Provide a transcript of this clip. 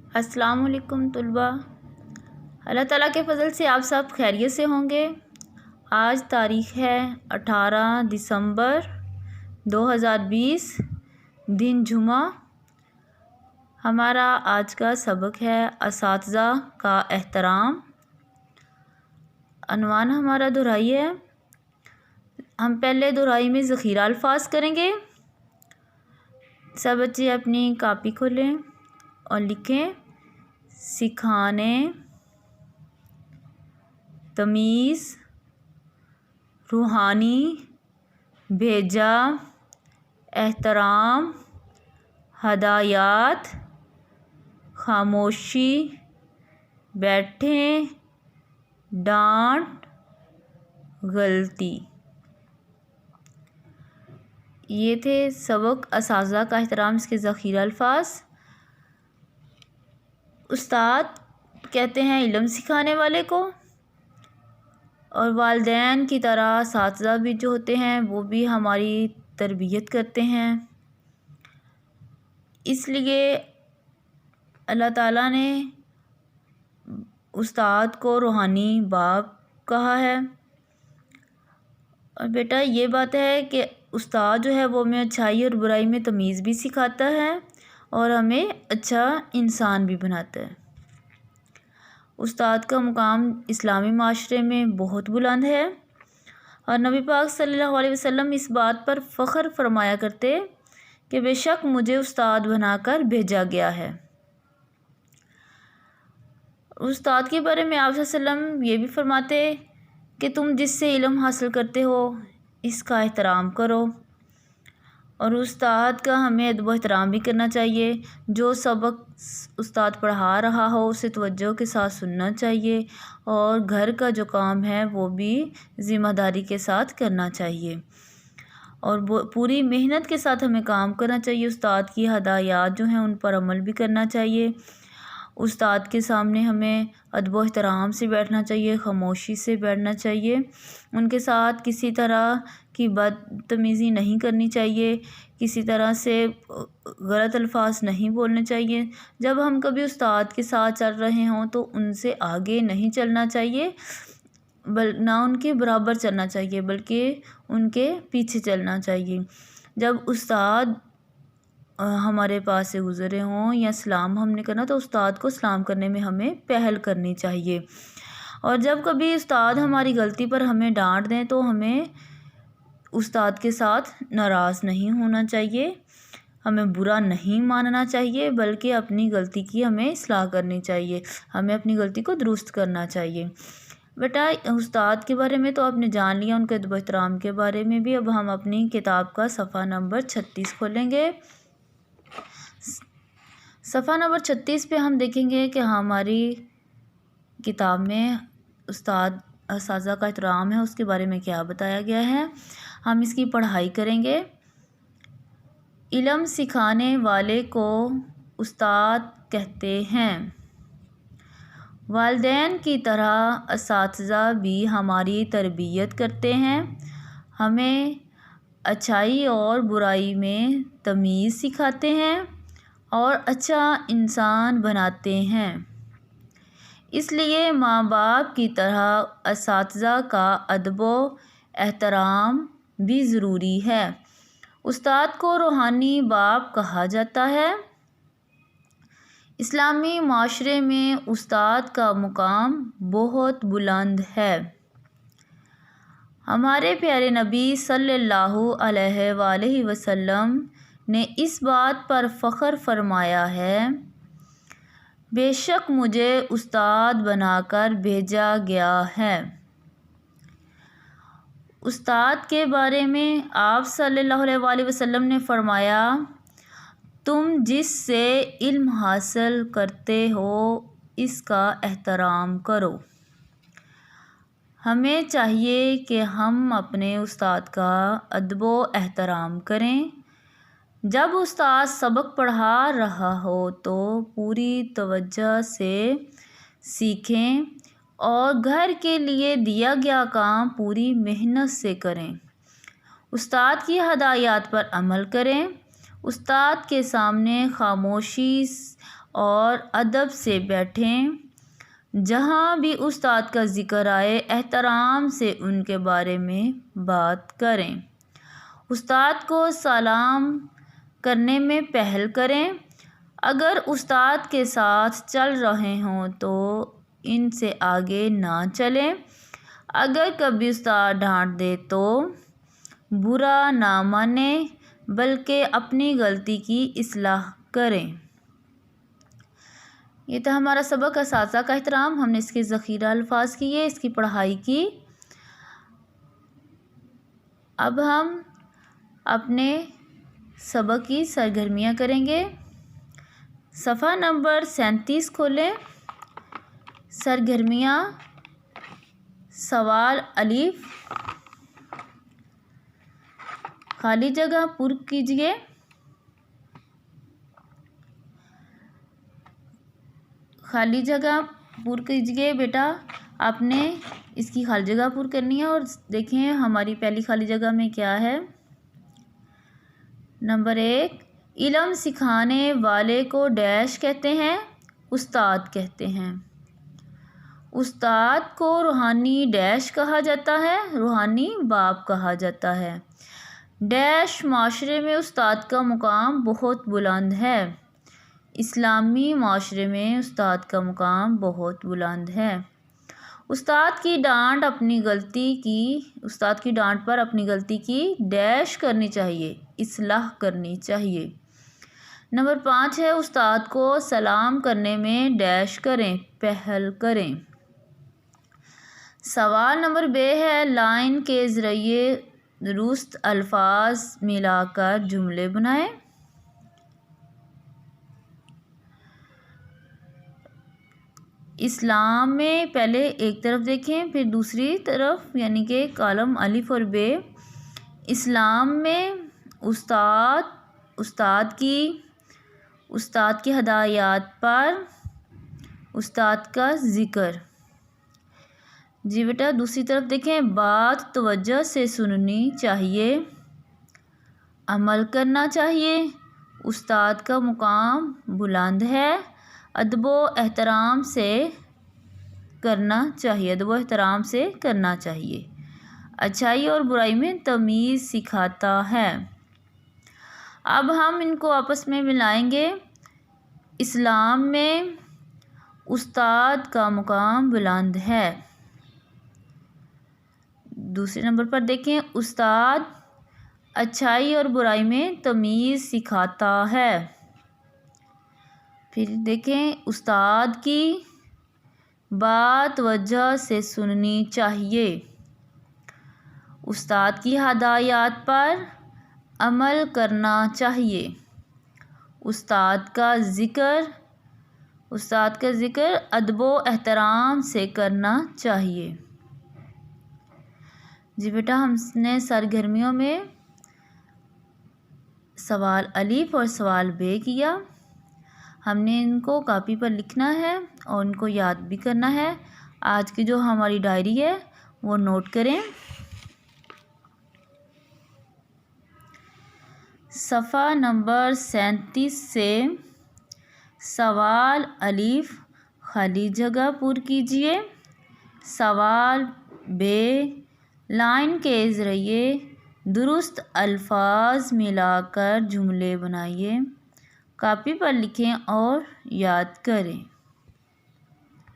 السلام علیکم طلباء، اللہ تعالیٰ کے فضل سے آپ سب خیریت سے ہوں گے۔ آج تاریخ ہے 18 دسمبر 2020، دن جمعہ۔ ہمارا آج کا سبق ہے اساتذہ کا احترام۔ عنوان ہمارا دہرائی ہے۔ ہم پہلے دہرائی میں ذخیرہ الفاظ کریں گے۔ سب بچے اپنی کاپی کھولیں اور لکھیں: سکھانے، تمیز، روحانی، بھیجا، احترام، ہدایات، خاموشی، بیٹھیں، ڈانٹ، غلطی۔ یہ تھے سبق اساتذہ کا احترام، اس کے ذخیرہ الفاظ۔ استاد کہتے ہیں علم سکھانے والے کو، اور والدین کی طرح اساتذہ بھی جو ہوتے ہیں وہ بھی ہماری تربیت کرتے ہیں۔ اس لیے اللہ تعالیٰ نے استاد کو روحانی باپ کہا ہے۔ اور بیٹا یہ بات ہے کہ استاد جو ہے وہ ہمیں اچھائی اور برائی میں تمیز بھی سکھاتا ہے اور ہمیں اچھا انسان بھی بناتا ہے۔ استاد کا مقام اسلامی معاشرے میں بہت بلند ہے، اور نبی پاک صلی اللہ علیہ وسلم اس بات پر فخر فرمایا کرتے کہ بے شک مجھے استاد بنا کر بھیجا گیا ہے۔ استاد کے بارے میں آپ صلی اللہ علیہ وسلم یہ بھی فرماتے کہ تم جس سے علم حاصل کرتے ہو اس کا احترام کرو، اور استاد کا ہمیں ادب و احترام بھی کرنا چاہیے۔ جو سبق استاد پڑھا رہا ہو اسے توجہ کے ساتھ سننا چاہیے، اور گھر کا جو کام ہے وہ بھی ذمہ داری کے ساتھ کرنا چاہیے، اور پوری محنت کے ساتھ ہمیں کام کرنا چاہیے۔ استاد کی ہدایات جو ہیں ان پر عمل بھی کرنا چاہیے۔ استاد کے سامنے ہمیں ادب و احترام سے بیٹھنا چاہیے، خاموشی سے بیٹھنا چاہیے۔ ان کے ساتھ کسی طرح کی بدتمیزی نہیں کرنی چاہیے، کسی طرح سے غلط الفاظ نہیں بولنے چاہیے۔ جب ہم کبھی استاد کے ساتھ چل رہے ہوں تو ان سے آگے نہیں چلنا چاہیے، نہ ان کے برابر چلنا چاہیے بلکہ ان کے پیچھے چلنا چاہیے۔ جب استاد ہمارے پاس سے گزرے ہوں یا سلام ہم نے کرنا تو استاد کو سلام کرنے میں ہمیں پہل کرنی چاہیے۔ اور جب کبھی استاد ہماری غلطی پر ہمیں ڈانٹ دیں تو ہمیں استاد کے ساتھ ناراض نہیں ہونا چاہیے، ہمیں برا نہیں ماننا چاہیے، بلکہ اپنی غلطی کی ہمیں اصلاح کرنی چاہیے، ہمیں اپنی غلطی کو درست کرنا چاہیے۔ بیٹا استاد کے بارے میں تو آپ نے جان لیا، ان کے ادب و احترام کے بارے میں بھی۔ اب ہم اپنی کتاب کا صفحہ نمبر 36 کھولیں گے۔ صفحہ نمبر 36 پہ ہم دیکھیں گے کہ ہماری کتاب میں اساتذہ کا احترام ہے اس کے بارے میں کیا بتایا گیا ہے۔ ہم اس کی پڑھائی کریں گے۔ علم سکھانے والے کو استاد کہتے ہیں۔ والدین کی طرح اساتذہ بھی ہماری تربیت کرتے ہیں، ہمیں اچھائی اور برائی میں تمیز سکھاتے ہیں اور اچھا انسان بناتے ہیں۔ اس لیے ماں باپ کی طرح اساتذہ کا ادب و احترام بھی ضروری ہے۔ استاد کو روحانی باپ کہا جاتا ہے۔ اسلامی معاشرے میں استاد کا مقام بہت بلند ہے۔ ہمارے پیارے نبی صلی اللہ علیہ وآلہ وسلم نے اس بات پر فخر فرمایا ہے: بے شک مجھے استاد بنا کر بھیجا گیا ہے۔ استاد کے بارے میں آپ صلی اللہ علیہ وآلہ وسلم نے فرمایا: تم جس سے علم حاصل کرتے ہو اس کا احترام کرو۔ ہمیں چاہیے کہ ہم اپنے استاد کا ادب و احترام کریں۔ جب استاد سبق پڑھا رہا ہو تو پوری توجہ سے سیکھیں اور گھر کے لیے دیا گیا کام پوری محنت سے کریں۔ استاد کی ہدایات پر عمل کریں۔ استاد کے سامنے خاموشی اور ادب سے بیٹھیں۔ جہاں بھی استاد کا ذکر آئے احترام سے ان کے بارے میں بات کریں۔ استاد کو سلام کرنے میں پہل کریں۔ اگر استاد کے ساتھ چل رہے ہوں تو ان سے آگے نہ چلیں۔ اگر کبھی استاد ڈانٹ دے تو برا نہ مانیں بلکہ اپنی غلطی کی اصلاح کریں۔ یہ تھا ہمارا سبق اساتذہ کا احترام۔ ہم نے اس کے ذخیرہ الفاظ کیے، اس کی پڑھائی کی۔ اب ہم اپنے سبق کی سرگرمیاں کریں گے۔ صفحہ نمبر 37 کھولیں۔ سرگرمیاں سوال الف، خالی جگہ پر کیجیے۔ خالی جگہ پر کیجیے بیٹا، آپ نے اس کی خالی جگہ پر کرنی ہے۔ اور دیکھیں ہماری پہلی خالی جگہ میں کیا ہے۔ نمبر 1، علم سکھانے والے کو ڈیش کہتے ہیں؟ استاد کہتے ہیں۔ استاد کو روحانی ڈیش کہا جاتا ہے؟ روحانی باپ کہا جاتا ہے۔ ڈیش معاشرے میں استاد کا مقام بہت بلند ہے۔ اسلامی معاشرے میں استاد کا مقام بہت بلند ہے۔ استاد کی ڈانٹ پر اپنی غلطی کی ڈیش کرنی چاہیے، اصلاح کرنی چاہیے۔ نمبر 5 ہے، استاد کو سلام کرنے میں ڈیش کریں، پہل کریں۔ سوال نمبر ب ہے، لائن کے ذریعے درست الفاظ ملا کر جملے بنائیں۔ اسلام میں پہلے ایک طرف دیکھیں پھر دوسری طرف، یعنی کہ کالم الف اور ب۔ اسلام میں استاد کی ہدایات پر استاد کا ذکر۔ جی بیٹا دوسری طرف دیکھیں، بات توجہ سے سننی چاہیے، عمل کرنا چاہیے، استاد کا مقام بلند ہے، ادب و احترام سے کرنا چاہیے، اچھائی اور برائی میں تمیز سکھاتا ہے۔ اب ہم ان کو آپس میں ملائیں گے۔ اسلام میں استاد کا مقام بلند ہے۔ دوسرے نمبر پر دیکھیں، استاد اچھائی اور برائی میں تمیز سکھاتا ہے۔ پھر دیکھیں، استاد کی بات توجہ سے سننی چاہیے، استاد کی ہدایات پر عمل کرنا چاہیے، استاد کا ذکر ادب و احترام سے کرنا چاہیے۔ جی بیٹا ہم نے سرگرمیوں میں سوال الف اور سوال ب کیا۔ ہم نے ان کو کاپی پر لکھنا ہے اور ان کو یاد بھی کرنا ہے۔ آج کی جو ہماری ڈائری ہے وہ نوٹ کریں۔ صفحہ نمبر 37 سے سوال الف خالی جگہ پر کیجیے۔ سوال ب، لائن کے ذریعے درست الفاظ ملا کر جملے بنائیے، کاپی پر لکھیں اور یاد کریں۔